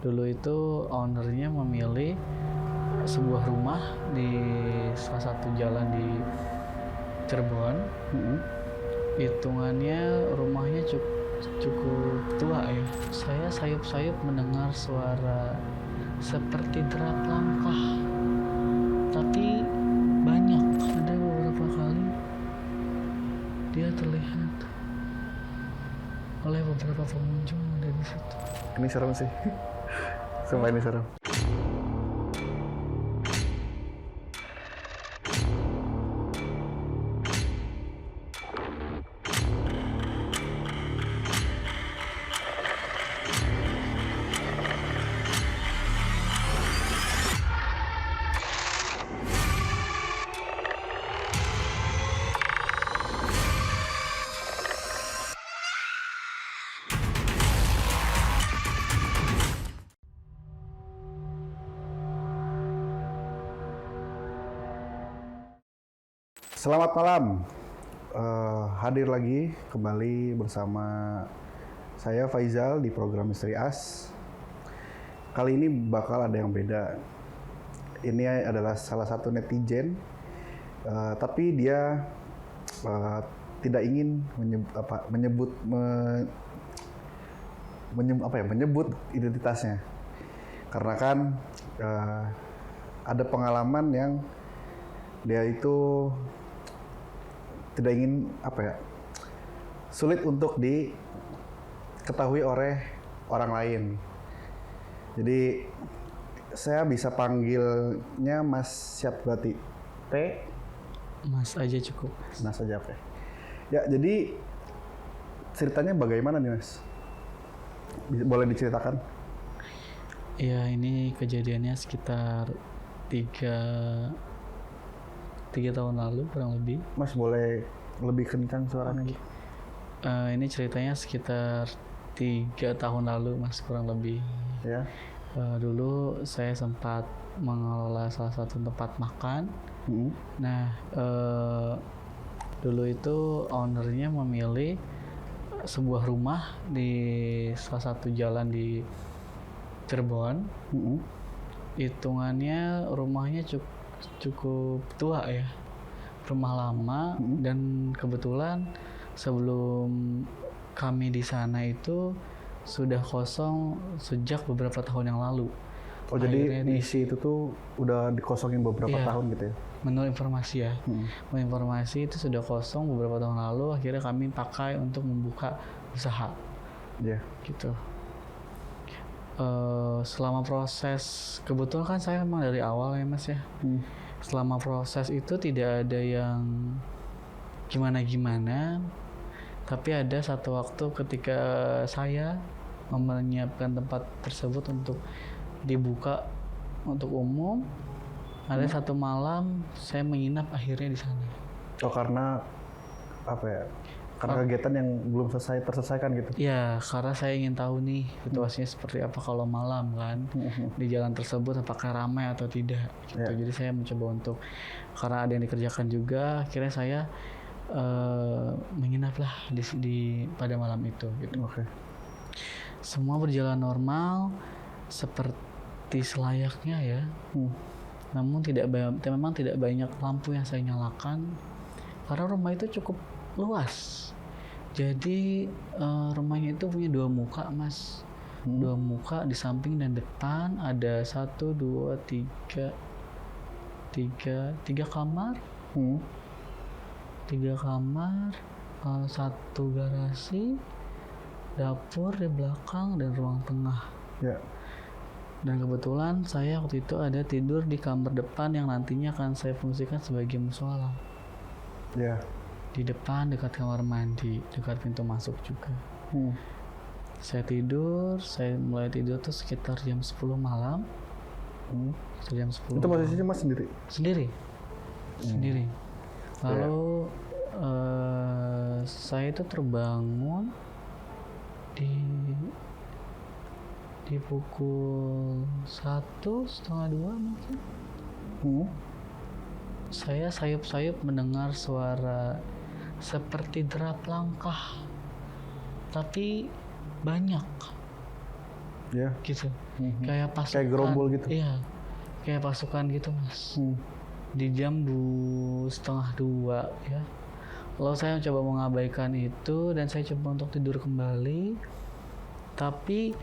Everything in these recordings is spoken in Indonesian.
Dulu itu ownernya memilih sebuah rumah di salah satu jalan di Cirebon. Hitungannya rumahnya cukup tua ya. Saya sayup-sayup mendengar suara seperti derap langkah, tapi banyak. Ada beberapa kali dia terlihat oleh beberapa pengunjung yang ada di situ. Ini serem sih. Sumpah ini serem. Selamat malam, hadir lagi kembali bersama saya Faizal di program Misteri As. Kali ini bakal ada yang beda. Ini adalah salah satu netizen, tapi dia tidak ingin menyebut identitasnya, karena kan ada pengalaman yang dia itu tidak ingin sulit untuk diketahui oleh orang lain. Jadi saya bisa panggilnya Mas siap berarti T. Mas aja cukup. Mas aja oke. Ya, jadi ceritanya bagaimana nih Mas? Boleh diceritakan? Ya, ini kejadiannya sekitar 3 tahun lalu kurang lebih. Mas boleh lebih kencang suaranya gitu? Ini ceritanya sekitar 3 tahun lalu Mas, kurang lebih. Ya. Dulu saya sempat mengelola salah satu tempat makan. Nah, dulu itu ownernya memilih sebuah rumah di salah satu jalan di Cirebon. Hitungannya rumahnya cukup tua ya, rumah lama. Dan kebetulan sebelum kami di sana itu sudah kosong sejak beberapa tahun yang lalu. Jadi isi itu tuh udah dikosongin beberapa tahun gitu ya? Menurut informasi ya, menurut informasi itu sudah kosong beberapa tahun lalu. Akhirnya kami pakai untuk membuka usaha. Gitu. Selama proses, kebetulan kan saya memang dari awal ya Mas ya. Selama proses itu tidak ada yang gimana-gimana, tapi ada satu waktu ketika saya menyiapkan tempat tersebut untuk dibuka untuk umum, ada satu malam saya menginap akhirnya di sana. Karena Karena kegiatan yang belum terselesaikan gitu? Iya, karena saya ingin tahu nih situasinya seperti apa kalau malam kan. Di jalan tersebut apakah ramai atau tidak gitu. Jadi saya mencoba untuk, karena ada yang dikerjakan juga, akhirnya saya menginaplah pada malam itu gitu. Semua berjalan normal seperti selayaknya ya. Namun memang tidak banyak lampu yang saya nyalakan karena rumah itu cukup luas. Jadi rumahnya itu punya 2 muka Mas. 2 muka di samping dan depan. Ada 1, 2, 3 kamar. 3 kamar, 1 garasi, dapur di belakang, dan ruang tengah. Dan kebetulan saya waktu itu ada tidur di kamar depan yang nantinya akan saya fungsikan sebagai musola. Di depan dekat kamar mandi, dekat pintu masuk juga. Saya mulai tidur tuh sekitar jam 10 malam. Jam 10 itu posisinya Mas sendiri? Sendiri. Lalu saya itu terbangun di pukul 1, setengah 2 mungkin. Saya sayup-sayup mendengar suara seperti derap langkah, tapi banyak. Ya. gitu. Kayak pasukan. Kayak gerombol gitu. Iya, kayak pasukan gitu mas. Di jam 1:30 ya. Lalu saya coba mengabaikan itu dan saya coba untuk tidur kembali, tapi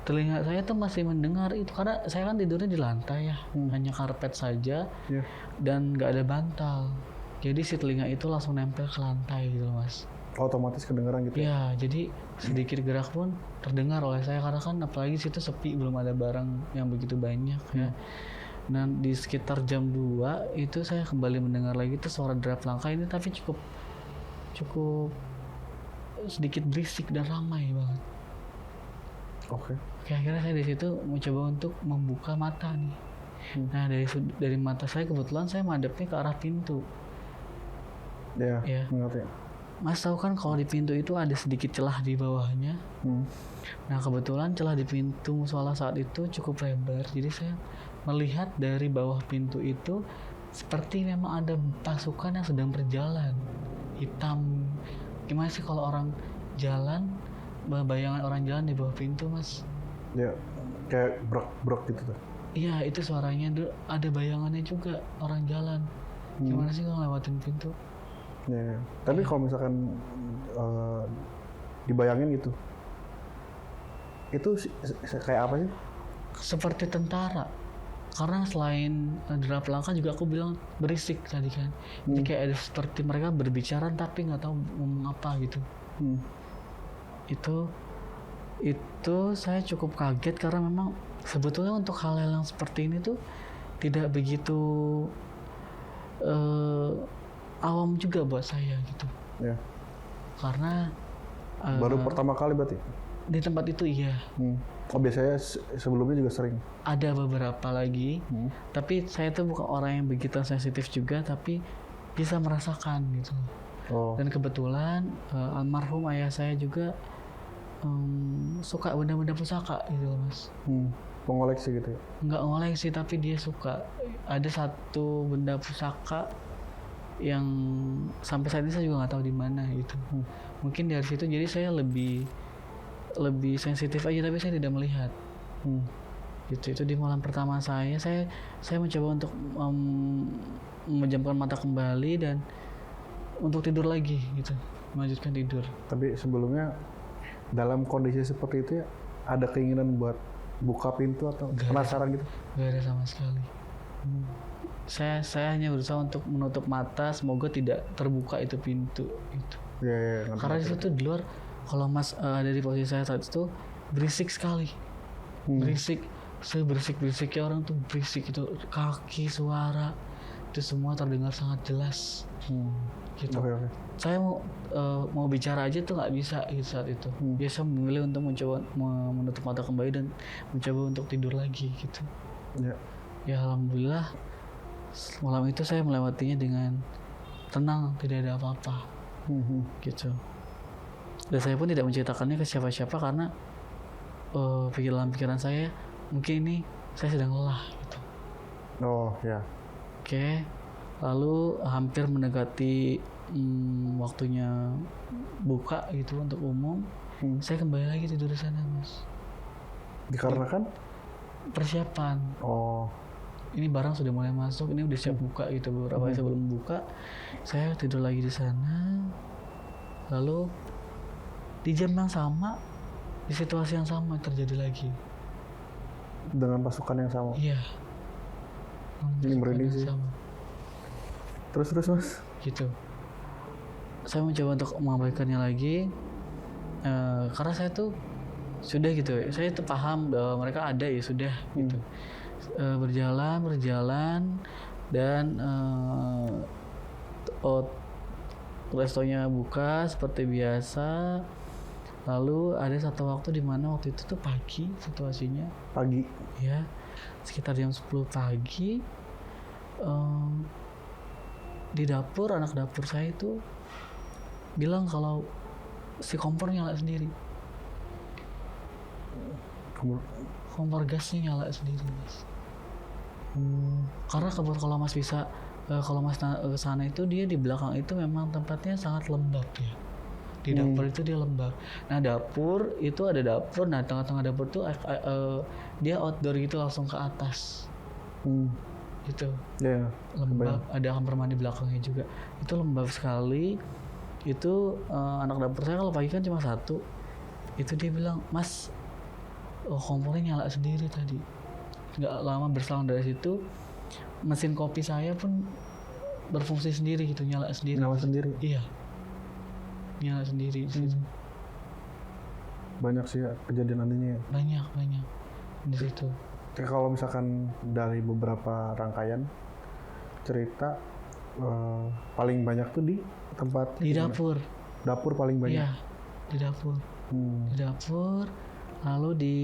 telinga saya tuh masih mendengar itu karena saya kan tidurnya di lantai ya, hanya karpet saja dan nggak ada bantal. Jadi si telinga itu langsung nempel ke lantai gitu mas. Otomatis kedengeran gitu. Ya, jadi sedikit gerak pun terdengar oleh saya karena kan apalagi situ sepi, belum ada barang yang begitu banyak ya. Dan di sekitar jam 2 itu saya kembali mendengar lagi tuh suara derap langkah ini, tapi cukup sedikit berisik dan ramai banget. Oke. Akhirnya saya di situ mencoba untuk membuka mata nih. Nah dari mata saya kebetulan saya madepnya ke arah pintu. Ya. Mengerti. Mas tahu kan kalau di pintu itu ada sedikit celah di bawahnya. Nah kebetulan celah di pintu musola saat itu cukup lebar, jadi saya melihat dari bawah pintu itu seperti memang ada pasukan yang sedang berjalan, hitam. Gimana sih kalau orang jalan, bayangan orang jalan di bawah pintu mas? Ya, kayak brok gitu tuh. Iya, itu suaranya ada bayangannya juga orang jalan. Gimana sih kalau lewatin pintu? Ya. Tapi kalau misalkan dibayangin gitu, itu kayak apa sih? Seperti tentara. Karena selain derap langkah juga aku bilang berisik tadi kan. Jadi kayak ada seperti mereka berbicara tapi nggak tahu ngomong apa gitu. Itu saya cukup kaget karena memang sebetulnya untuk hal-hal yang seperti ini tuh tidak begitu awam juga buat saya gitu. Ya. Karena baru pertama kali berarti? Di tempat itu iya. Oh biasanya sebelumnya juga sering? Ada beberapa lagi, tapi saya tuh bukan orang yang begitu sensitif juga, tapi bisa merasakan gitu. Dan kebetulan almarhum ayah saya juga suka benda-benda pusaka gitu mas. Pengoleksi gitu ya? Nggak ngoleksi, tapi dia suka. Ada satu benda pusaka yang sampai saat ini saya juga nggak tahu di mana gitu. Mungkin dari situ jadi saya lebih sensitif aja, tapi saya tidak melihat. Gitu. Itu di malam pertama saya mencoba untuk memejamkan mata kembali dan untuk tidur lagi gitu, melanjutkan tidur. Tapi sebelumnya dalam kondisi seperti itu ya ada keinginan buat buka pintu atau penasaran gitu? Gak ada sama sekali. Saya hanya berusaha untuk menutup mata, semoga tidak terbuka itu pintu itu. Karena di situ di luar, kalau mas ada di posisi saya saat itu berisik sekali. Berisik, seberisik-berisiknya orang tuh berisik itu, kaki, suara itu semua terdengar sangat jelas. Gitu. Okay. Saya mau bicara aja tuh nggak bisa gitu saat itu. Biasa memilih untuk mencoba menutup mata kembali dan mencoba untuk tidur lagi gitu. Ya alhamdulillah malam itu saya melewatinya dengan tenang, tidak ada apa-apa. Gitu. Dan saya pun tidak menceritakannya ke siapa-siapa karena dalam pikiran saya mungkin ini saya sedang lelah gitu. Oke. Lalu hampir mendekati waktunya buka gitu untuk umum, saya kembali lagi tidur di sana mas. Dikarenakan persiapan. Ini barang sudah mulai masuk, ini udah siap buka gitu. Beberapa hari sebelum buka, saya tidur lagi di sana. Lalu di jam yang sama, di situasi yang sama terjadi lagi. Dengan pasukan yang sama? Iya. Ini merinding sih. Terus mas? Gitu. Saya mencoba untuk mengabaikannya lagi, karena saya tuh sudah gitu. Saya tuh paham bahwa mereka ada ya sudah gitu. Berjalan dan restonya buka seperti biasa. Lalu ada satu waktu di mana waktu itu tuh pagi situasinya. Pagi? Ya, sekitar jam 10 pagi. Di dapur, anak dapur saya itu bilang kalau si kompor nyala sendiri. Kompor gasnya nyala sendiri mas. Karena kalau mas bisa, kalau mas ke sana itu dia di belakang itu memang tempatnya sangat lembab ya. Di dapur itu dia lembab. Nah dapur itu ada dapur. Nah tengah-tengah dapur tuh dia outdoor gitu langsung ke atas. Gitu. Lembab. Ada kamar mandi belakangnya juga. Itu lembab sekali. Itu anak dapur saya kalau pagi kan cuma satu. Itu dia bilang, Mas, kompornya nyala sendiri tadi. Nggak lama berselang dari situ, mesin kopi saya pun berfungsi sendiri gitu, nyala sendiri. Nyala sendiri? Iya, nyala sendiri. Banyak sih ya kejadian anehnya. Banyak di situ. Kalau misalkan dari beberapa rangkaian cerita, paling banyak tuh di tempat di dapur. Dapur paling banyak. Iya, di dapur. Di dapur, lalu di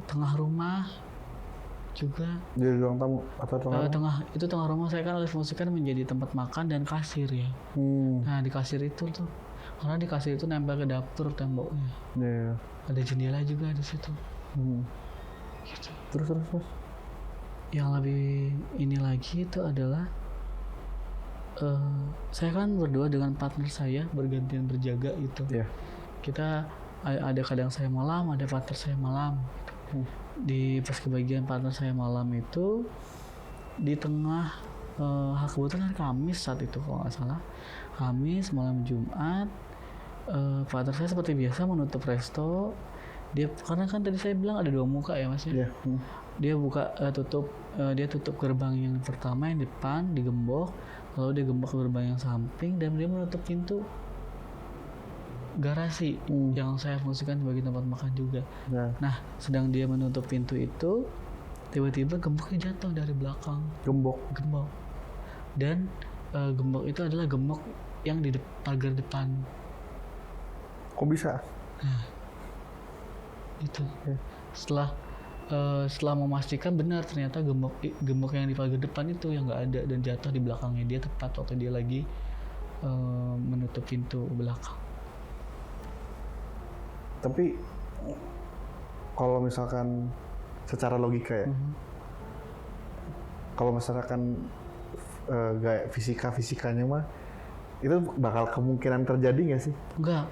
tengah rumah juga. Di ruang tamu atau tengah rumah saya kan alih fungsikan menjadi tempat makan dan kasir ya. Nah di kasir itu tuh, karena di kasir itu nempel ke dapur temboknya. Ada jendela juga di situ. Gitu. Terus. Yang lebih ini lagi itu adalah saya kan berdua dengan partner saya bergantian berjaga gitu. Kita ada kadang saya malam, ada partner saya malam. Di pas kebagian partner saya malam itu di tengah kebetulan hari Kamis saat itu kalau nggak salah, Kamis malam Jumat, partner saya seperti biasa menutup resto. Dia karena kan tadi saya bilang ada 2 muka ya Mas ya. Dia dia tutup gerbang yang pertama yang depan digembok, lalu dia gembok gerbang yang samping dan dia menutup pintu garasi yang saya fungsikan sebagai tempat makan juga. Nah, sedang dia menutup pintu itu, tiba-tiba gemboknya jatuh dari belakang. Gembok. Dan gembok itu adalah gembok yang di pagar depan. Kok bisa? Nah, itu. Setelah memastikan benar ternyata gembok yang di pagar depan itu yang nggak ada dan jatuh di belakangnya dia tepat waktu dia lagi menutup pintu belakang. Tapi kalau misalkan secara logika ya, kalau misalkan gaya fisikanya mah itu bakal kemungkinan terjadi nggak sih? Enggak,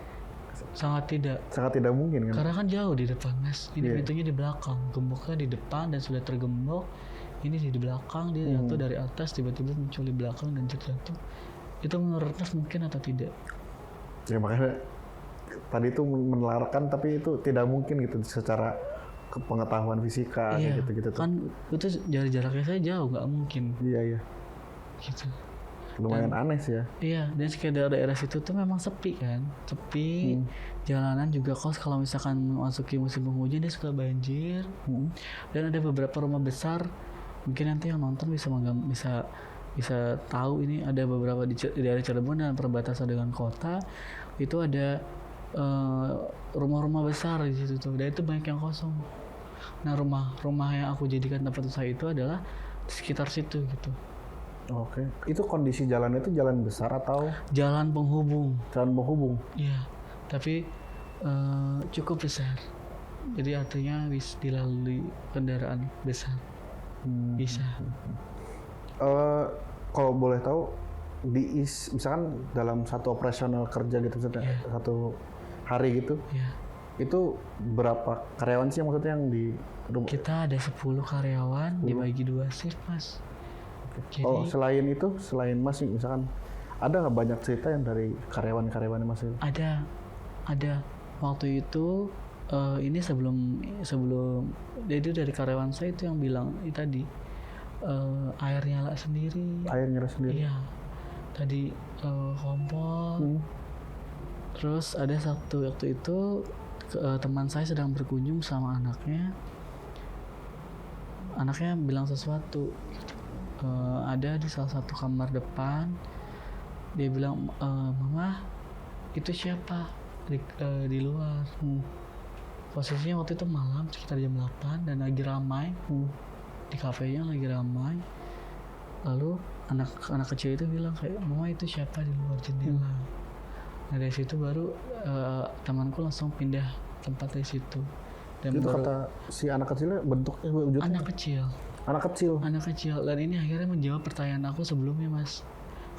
sangat tidak mungkin kan? Karena kan jauh di depan Mas, ini pintunya di belakang, gemboknya di depan dan sudah tergembok, ini di belakang dia jatuh dari atas tiba-tiba muncul di belakang dan jatuh. Itu menurut Mas mungkin atau tidak? Ya makanya tadi itu menelarkan tapi itu tidak mungkin gitu secara pengetahuan fisika gitu. Kan itu jaraknya saya jauh, nggak mungkin. Iya. Gitu. Lumayan aneh sih ya. Iya, dan sekitar daerah situ tuh memang sepi kan. Jalanan juga kalau misalkan memasuki musim penghujan dia suka banjir. Dan ada beberapa rumah besar. Mungkin nanti yang nonton bisa tahu ini ada beberapa di daerah Cirebon dan perbatasan dengan kota. Itu ada rumah-rumah besar di situ tuh, dan itu banyak yang kosong. Nah rumah yang aku jadikan tempat usaha itu adalah di sekitar situ gitu. Oke. Itu kondisi jalannya itu jalan besar atau jalan penghubung? Jalan penghubung. Iya, tapi cukup besar. Jadi artinya bisa dilalui kendaraan besar. Bisa. Kalau boleh tahu misalkan dalam satu operasional kerja gitu satu hari gitu, itu berapa karyawan sih maksudnya yang di rumah? Kita ada 10 karyawan dibagi 2 shift Mas. Jadi, selain Mas misalkan ada nggak banyak cerita yang dari karyawan Mas itu? Ada. Waktu itu ini sebelum jadi dari karyawan saya itu yang bilang tadi air nyala sendiri. Iya. Tadi kompor. Terus ada satu waktu itu teman saya sedang berkunjung sama anaknya. Anaknya bilang sesuatu. Ada di salah satu kamar depan. Dia bilang, Mama, itu siapa di luar? Posisinya waktu itu malam sekitar jam 8 dan lagi ramai. Di kafenya lagi ramai. Lalu anak kecil itu bilang kayak, Mama itu siapa di luar jendela? Nah dari situ baru temanku langsung pindah tempat dari situ. Dan itu kata si anak kecilnya bentuknya wujudnya? Anak kecil. Dan ini akhirnya menjawab pertanyaan aku sebelumnya Mas.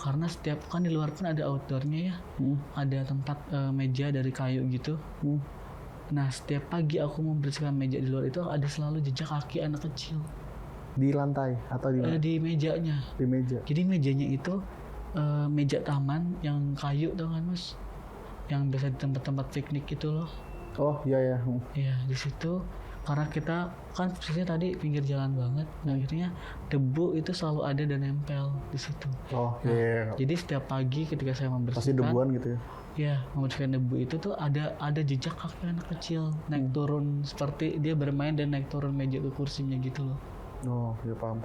karena setiap kan di luar pun ada outdoornya ya, ada tempat meja dari kayu gitu. Nah setiap pagi aku membersihkan meja di luar itu ada selalu jejak kaki anak kecil di lantai atau di mana? di mejanya. Di meja. Jadi mejanya itu meja taman yang kayu tau kan mas, yang biasa di tempat-tempat piknik gitu loh. Oh iya ya. Iya di situ, karena kita kan posisinya tadi pinggir jalan banget, nah akhirnya debu itu selalu ada dan nempel di situ. Oh Nah, iya. jadi setiap pagi ketika saya Pasti membersihkan, debuan gitu ya. ya membersihkan debu itu tuh ada jejak kaki anak kecil naik turun, seperti dia bermain dan naik turun meja ke kursinya gitu loh. Oh ya, paham.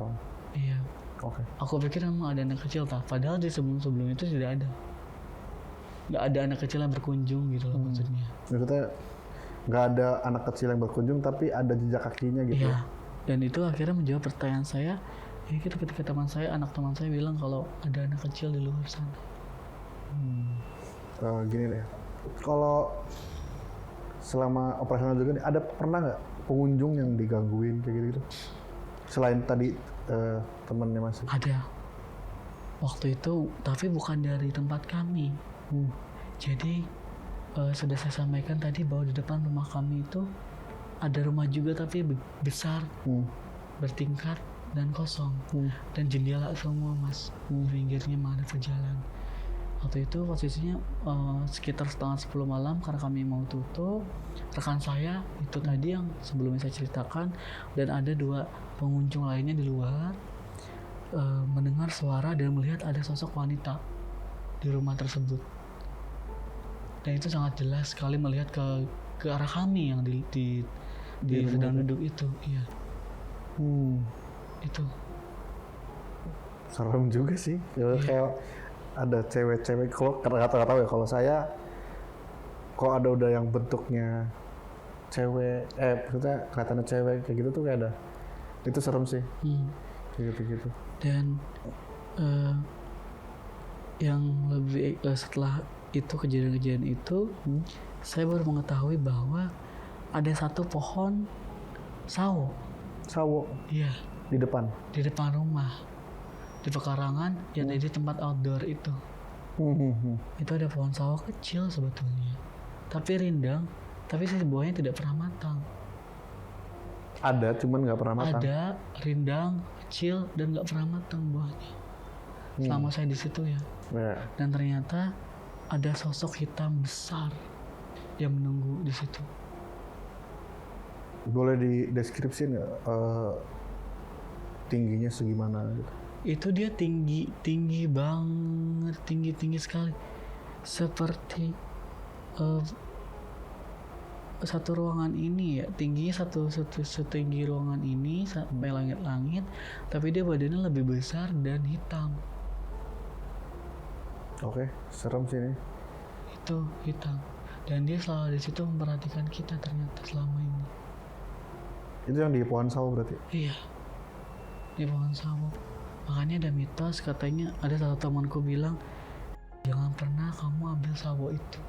Iya. Oke. Aku pikir memang ada anak kecil tak, padahal di sebelum itu tidak ada. Nggak ada anak kecil yang berkunjung gitu loh maksudnya. Maksudnya nggak ada anak kecil yang berkunjung tapi ada jejak kakinya gitu. Iya. Dan itu akhirnya menjawab pertanyaan saya. Ya gitu, ketika anak teman saya bilang kalau ada anak kecil di luar sana. Gini deh, kalau selama operasional juga nih, ada pernah nggak pengunjung yang digangguin kayak gitu? Selain tadi temannya Mas. Ada. Waktu itu, tapi bukan dari tempat kami. Jadi sudah saya sampaikan tadi bahwa di depan rumah kami itu ada rumah juga tapi besar, bertingkat dan kosong, dan jendela semua mas. Pinggirnya ada pejalan. Waktu itu posisinya sekitar setengah 10 malam karena kami mau tutup. Rekan saya itu tadi yang sebelumnya saya ceritakan, dan ada 2 pengunjung lainnya di luar mendengar suara dan melihat ada sosok wanita di rumah tersebut. Dan itu sangat jelas sekali melihat ke arah kami yang di sedang duduk itu. Iya. Itu serem juga sih. Kayak ada cewek-cewek, kalau kata-kata tahu ya, kalau saya kok ada udah yang bentuknya cewek, maksudnya kelihatannya cewek kayak gitu tuh kayak ada, itu serem sih. Kayak gitu. Dan yang lebih setelah itu kejadian itu, saya baru mengetahui bahwa ada satu pohon sawo. Iya. Di depan rumah, di pekarangan yang ada di tempat outdoor itu. Itu ada pohon sawo kecil sebetulnya, tapi rindang, tapi sisi buahnya tidak pernah matang. Ada, cuman nggak pernah matang. Ada rindang kecil dan nggak pernah matang buahnya. Selama saya di situ ya. Dan ternyata ada sosok hitam besar yang menunggu di situ. Boleh dideskripsiin nggak tingginya segimana gitu? Itu dia tinggi banget, tinggi sekali, seperti satu ruangan ini ya, tingginya satu setinggi ruangan ini sampai langit-langit, tapi dia badannya lebih besar dan hitam. Oke, serem sih ini. Itu hitam, dan dia selalu di situ memperhatikan kita ternyata selama ini. Itu yang di pohon sawo berarti? Iya, di pohon sawo. Makanya ada mitos, katanya ada satu temanku bilang, jangan pernah kamu ambil sawo itu.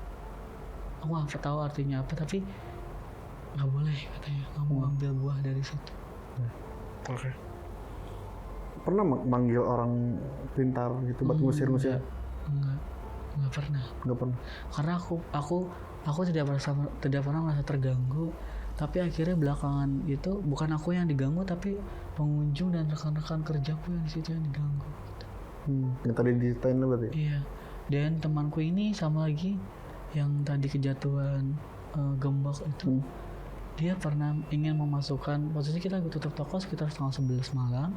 Aku nggak tahu artinya apa, tapi nggak boleh katanya kamu ambil buah dari situ. Oke. Pernah manggil orang pintar gitu buat ngusir-ngusir? Nggak pernah. Karena aku tidak pernah merasa terganggu. Tapi akhirnya belakangan itu bukan aku yang diganggu, tapi pengunjung dan rekan-rekan kerjaku yang di situ yang diganggu. Yang tadi diceritain berarti? Iya. Dan temanku ini sama lagi yang tadi kejatuhan gembok itu, dia pernah ingin memasukkan, posisi kita tutup toko sekitar setengah 11 malam.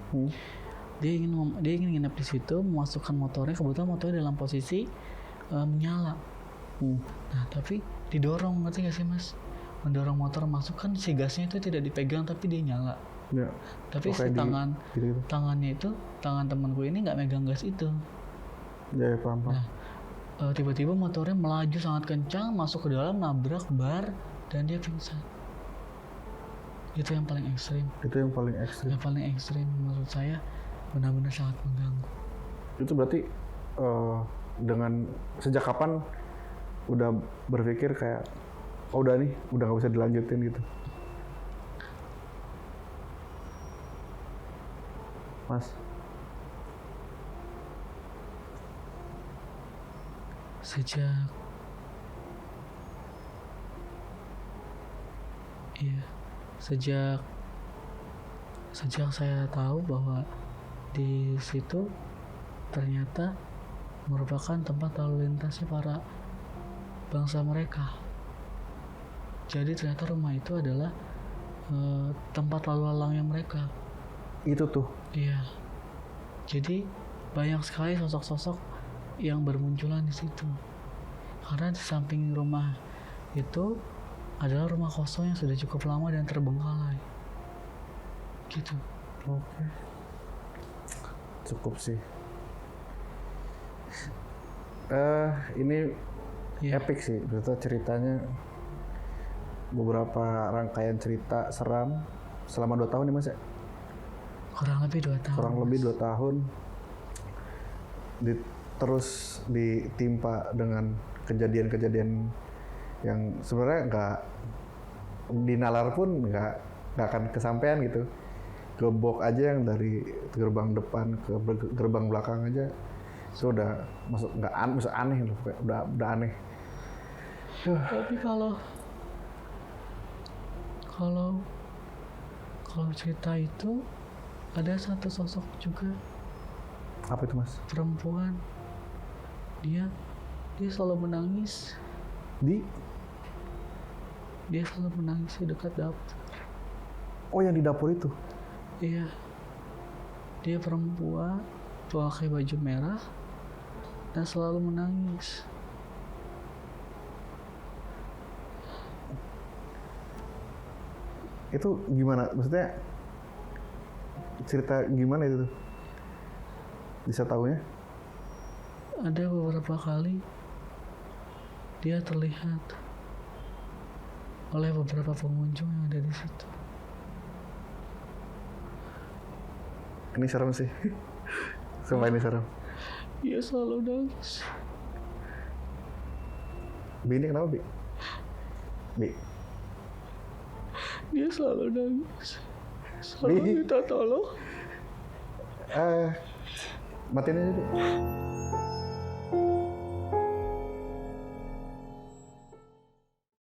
Dia ingin nginep di situ, memasukkan motornya, kebetulan motornya dalam posisi menyala. Nah tapi didorong, ngerti gak sih mas? Mendorong motor masuk, kan si gasnya itu tidak dipegang tapi dia nyala. Ya. Tapi si tangannya itu, tangan temanku ini nggak megang gas itu. Ya, paham. Nah, tiba-tiba motornya melaju sangat kencang, masuk ke dalam, nabrak bar, dan dia pingsan. Itu yang paling ekstrim. Yang paling ekstrim menurut saya, benar-benar sangat mengganggu. Itu berarti dengan sejak kapan udah berpikir kayak, oh udah nggak bisa dilanjutin gitu, Mas? Sejak iya, sejak saya tahu bahwa di situ ternyata merupakan tempat lalu lintasnya para bangsa mereka. Jadi ternyata rumah itu adalah tempat lalu lalangnya mereka. Itu tuh. Iya. Jadi banyak sekali sosok-sosok yang bermunculan di situ. Karena di samping rumah itu adalah rumah kosong yang sudah cukup lama dan terbengkalai. Gitu. Oke. Cukup sih. Ini epic sih, betul ceritanya. Beberapa rangkaian cerita seram selama 2 tahun nih Mas ya? Kurang lebih 2 tahun. Kurang lebih 2 tahun. Terus ditimpa dengan kejadian-kejadian yang sebenarnya nggak dinalar pun nggak akan kesampaian gitu. Gebok aja yang dari gerbang depan ke gerbang belakang aja itu udah masuk nggak aneh loh, udah aneh. Tapi kalau cerita itu ada satu sosok juga. Apa itu Mas? Perempuan. Dia selalu menangis. Dia selalu menangis di dekat dapur. Oh, yang di dapur itu? Iya. Dia perempuan, pakai baju merah, dan selalu menangis. Itu gimana? Maksudnya cerita gimana itu? Bisa tahunya? Ada beberapa kali dia terlihat oleh beberapa pengunjung yang ada di situ. Ini serem sih. Sumpah ini serem. Dia selalu nangis. Bi, ini kenapa, Bi? Dia selalu nangis. Selalu minta tolong. Matiin aja, Bi.